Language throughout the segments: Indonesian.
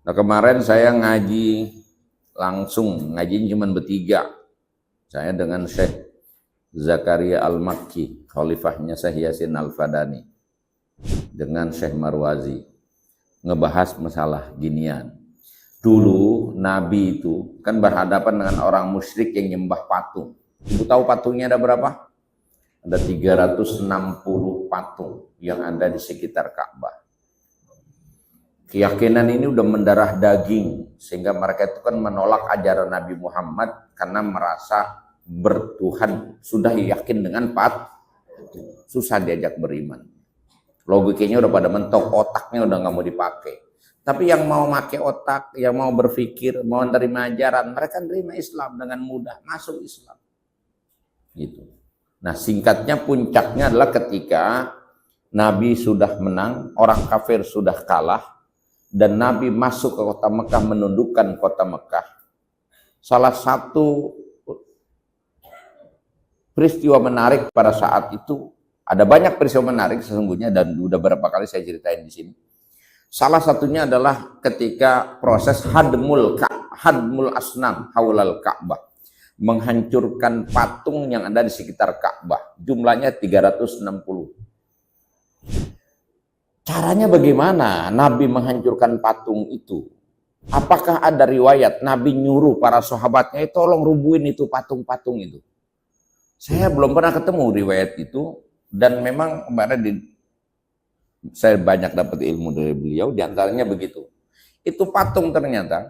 Nah, kemarin saya ngaji langsung, ngajinya cuma bertiga. Saya dengan Syekh Zakaria Al-Makki, khalifahnya Syekh Yasin Al-Fadani, dengan Syekh Marwazi, ngebahas masalah ginian. Dulu Nabi itu kan berhadapan dengan orang musyrik yang nyembah patung. Ibu tahu patungnya ada berapa? Ada 360 patung yang ada di sekitar Ka'bah. Keyakinan ini udah mendarah daging, sehingga mereka itu kan menolak ajaran Nabi Muhammad karena merasa bertuhan, sudah yakin dengan patung, susah diajak beriman. Logikanya udah pada mentok, otaknya udah nggak mau dipakai. Tapi yang mau pakai otak, yang mau berpikir, mau menerima ajaran, mereka nerima Islam dengan mudah, masuk Islam. Gitu. Nah, singkatnya puncaknya adalah ketika Nabi sudah menang, orang kafir sudah kalah, dan Nabi masuk ke kota Mekah, menundukkan kota Mekah. Salah satu peristiwa menarik pada saat itu, ada banyak peristiwa menarik sesungguhnya, dan udah berapa kali saya ceritain di sini. Salah satunya adalah ketika proses hadmul asnam haulal Ka'bah, menghancurkan patung yang ada di sekitar Ka'bah, jumlahnya 360. Caranya bagaimana Nabi menghancurkan patung itu? Apakah ada riwayat Nabi nyuruh para sahabatnya, tolong rubuhin itu patung-patung itu? Saya belum pernah ketemu riwayat itu, dan memang kemarin saya banyak dapat ilmu dari beliau, diantaranya begitu. Itu patung ternyata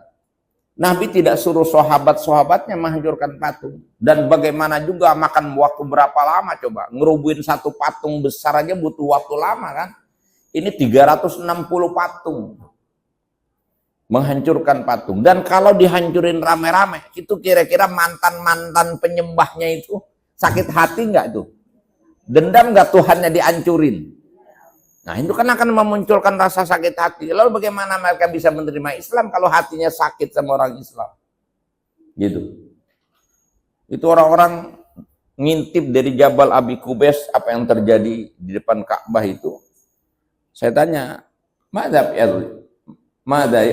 Nabi tidak suruh sahabat-sahabatnya menghancurkan patung. Dan bagaimana juga makan waktu berapa lama coba? Ngerubuhin satu patung besar aja butuh waktu lama kan? Ini 360 patung. Menghancurkan patung. Dan kalau dihancurin rame-rame, itu kira-kira mantan-mantan penyembahnya itu sakit hati nggak tuh? Dendam nggak Tuhannya dihancurin? Nah, itu kan akan memunculkan rasa sakit hati. Lalu bagaimana mereka bisa menerima Islam kalau hatinya sakit sama orang Islam? Gitu. Itu orang-orang ngintip dari Jabal Abi Qubais apa yang terjadi di depan Ka'bah itu. Saya tanya, "Madza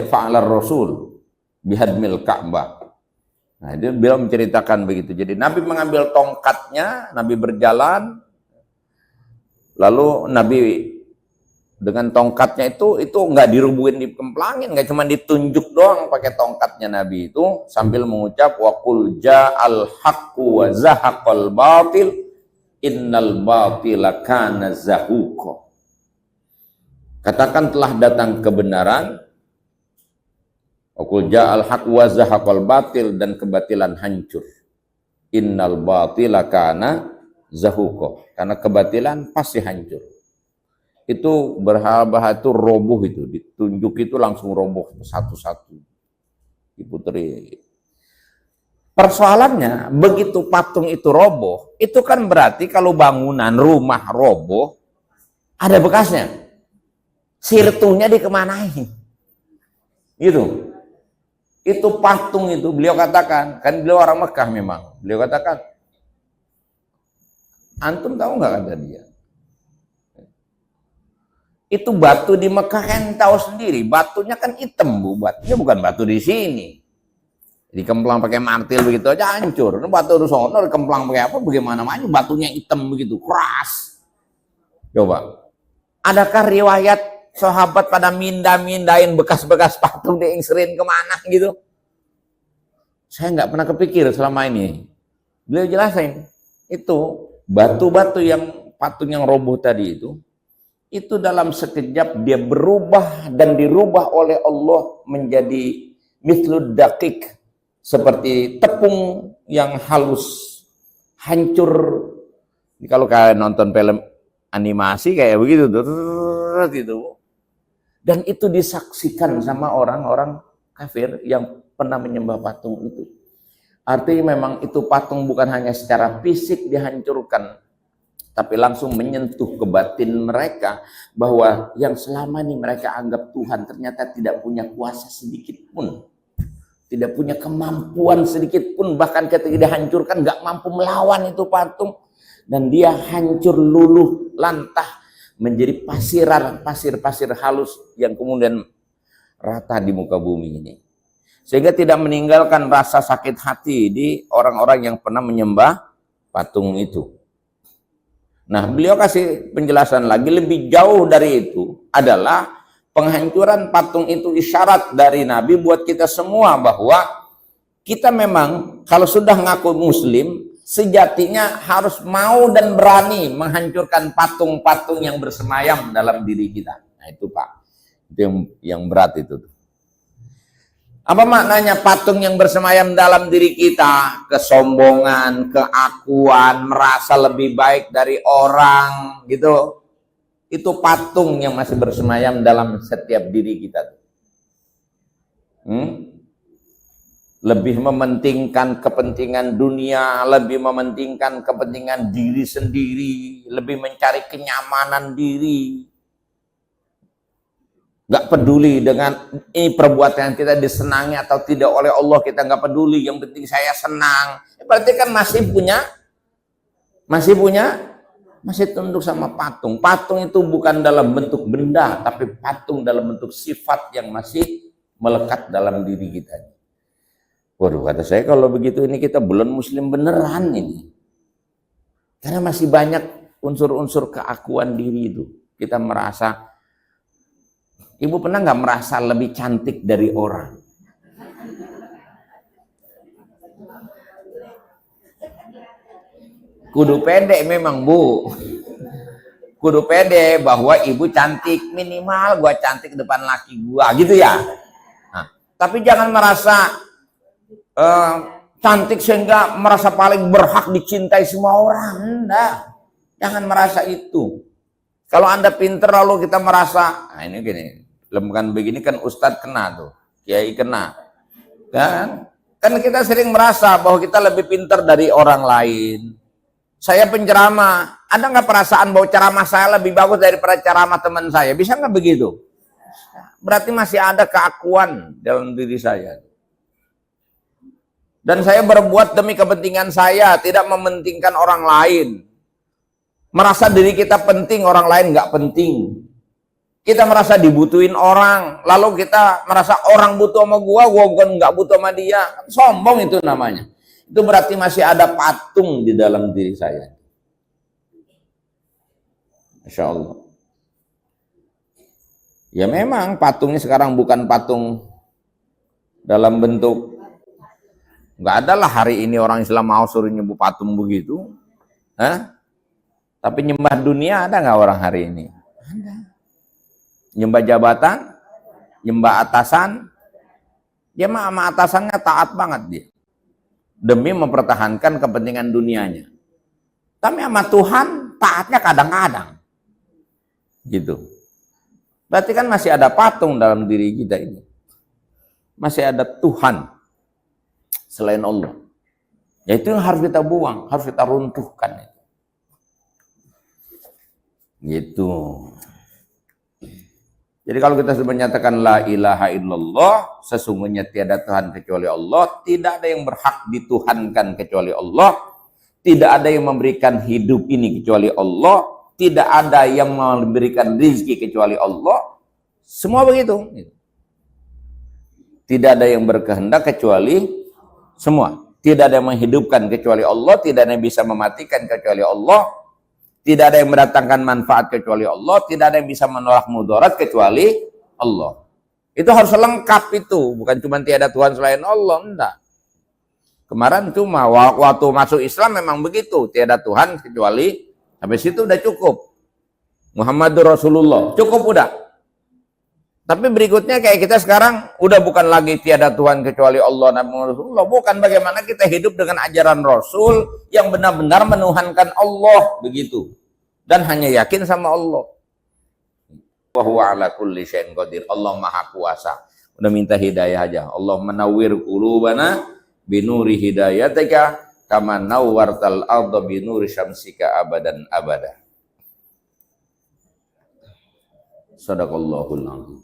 fa'alar Rasul bihadmil Ka'bah?" Nah, dia beliau menceritakan begitu. Jadi Nabi mengambil tongkatnya, Nabi berjalan, lalu Nabi dengan tongkatnya itu nggak dirubuhin, dikemplangin, nggak cuma ditunjuk doang pakai tongkatnya Nabi itu, sambil mengucap wa qul ja'al haqqu wa zahaqal batil innal batila kana zahuqa. Katakan telah datang kebenaran, wa qul ja'al haqqu wa zahaqal batil, dan kebatilan hancur. Innal batila kana zahuqa, karena kebatilan pasti hancur. Itu berhala-berhala itu roboh, itu ditunjuk itu langsung roboh satu-satu, diputeri. Persoalannya begitu patung itu roboh, itu kan berarti kalau bangunan rumah roboh ada bekasnya, sirtuhnya dikemanain gitu. Itu patung itu beliau katakan, kan beliau orang Mekah memang, beliau katakan, antum tahu nggak, kata dia, itu batu di Mekah kan tahu sendiri, batunya kan hitam bu, batunya bukan batu di sini. Dikemplang pakai martil begitu aja hancur. Batu di sono dikemplang pakai apa? Bagaimana maju? Batunya hitam begitu, keras. Coba, adakah riwayat sahabat pada mindahin bekas-bekas patung diingserin kemana gitu? Saya nggak pernah kepikir selama ini. Beliau jelasin, itu batu-batu yang patung yang roboh tadi itu dalam sekejap dia berubah dan dirubah oleh Allah menjadi mithlud daqiq, seperti tepung yang halus, hancur. Kalau kalian nonton film animasi kayak begitu tuh, dan itu disaksikan sama orang-orang kafir yang pernah menyembah patung itu. Artinya memang itu patung bukan hanya secara fisik dihancurkan, tapi langsung menyentuh ke batin mereka, bahwa yang selama ini mereka anggap Tuhan ternyata tidak punya kuasa sedikit pun, tidak punya kemampuan sedikit pun, bahkan ketika dihancurkan nggak mampu melawan itu patung, dan dia hancur luluh lantah menjadi pasir-pasir halus yang kemudian rata di muka bumi ini. Sehingga tidak meninggalkan rasa sakit hati di orang-orang yang pernah menyembah patung itu. Nah, beliau kasih penjelasan lagi lebih jauh dari itu adalah penghancuran patung itu isyarat dari Nabi buat kita semua bahwa kita memang kalau sudah ngaku muslim, sejatinya harus mau dan berani menghancurkan patung-patung yang bersemayam dalam diri kita. Nah itu Pak, itu yang berat itu. Apa maknanya patung yang bersemayam dalam diri kita? Kesombongan, keakuan, merasa lebih baik dari orang, gitu. Itu patung yang masih bersemayam dalam setiap diri kita. Lebih mementingkan kepentingan dunia, lebih mementingkan kepentingan diri sendiri, lebih mencari kenyamanan diri. Gak peduli dengan ini perbuatan yang kita disenangi atau tidak oleh Allah, kita gak peduli, yang penting saya senang. Berarti kan masih tunduk sama patung. Patung itu bukan dalam bentuk benda, tapi patung dalam bentuk sifat yang masih melekat dalam diri kita. Waduh, kata saya kalau begitu ini kita belum muslim beneran ini. Karena masih banyak unsur-unsur keakuan diri itu. Kita merasa, ibu pernah nggak merasa lebih cantik dari orang? Kudu pede memang Bu. Kudu pede bahwa ibu cantik, minimal gua cantik ke depan laki gua gitu ya. Nah, tapi jangan merasa cantik sehingga merasa paling berhak dicintai semua orang. Enggak. Jangan merasa itu. Kalau Anda pinter lalu kita merasa, nah ini gini, lembagaan begini kan Ustadz kena tuh, Kiai kena. Kan kita sering merasa bahwa kita lebih pinter dari orang lain. Saya penceramah, ada nggak perasaan bahwa ceramah saya lebih bagus daripada ceramah teman saya? Bisa nggak begitu? Berarti masih ada keakuan dalam diri saya. Dan saya berbuat demi kepentingan saya, tidak mementingkan orang lain. Merasa diri kita penting, orang lain nggak penting. Kita merasa dibutuhin orang, lalu kita merasa orang butuh sama gua bukan nggak butuh sama dia. Sombong itu namanya. Itu berarti masih ada patung di dalam diri saya. Masya Allah. Ya memang patungnya sekarang bukan patung dalam bentuk, nggak ada lah hari ini orang Islam mau suruh nyembah patung begitu. Tapi nyembah dunia ada nggak orang hari ini? Ada. Nyembah jabatan, nyembah atasan, dia mah sama atasannya taat banget dia. Demi mempertahankan kepentingan dunianya. Tapi sama Tuhan taatnya kadang-kadang. Gitu. Berarti kan masih ada patung dalam diri kita ini. Masih ada Tuhan selain Allah. Ya itu yang harus kita buang, harus kita runtuhkan. Gitu. Jadi kalau kita sudah menyatakan la ilaha illallah, sesungguhnya tiada Tuhan kecuali Allah, tidak ada yang berhak dituhankan kecuali Allah, tidak ada yang memberikan hidup ini kecuali Allah, tidak ada yang memberikan rezeki kecuali Allah. Semua begitu. Tidak ada yang berkehendak kecuali semua. Tidak ada yang menghidupkan kecuali Allah, tidak ada yang bisa mematikan kecuali Allah. Tidak ada yang mendatangkan manfaat kecuali Allah, tidak ada yang bisa menolak mudarat kecuali Allah. Itu harus lengkap itu, bukan cuma tiada Tuhan selain Allah, enggak. Kemarin cuma waktu masuk Islam memang begitu, tiada Tuhan kecuali, sampai situ udah cukup. Muhammadur Rasulullah, cukup udah. Tapi berikutnya kayak kita sekarang udah bukan lagi tiada Tuhan kecuali Allah dan Rasulullah, bukan, bagaimana kita hidup dengan ajaran Rasul yang benar-benar menuhankan Allah begitu dan hanya yakin sama Allah. Wa huwa ala kulli syai'in qadir. Allah Maha Kuasa. Udah minta hidayah aja. Allah menawwir qulubana binuri hidayatika kama nawwartal arda binuri syamsika abadan abada. Sadaqallahul azim.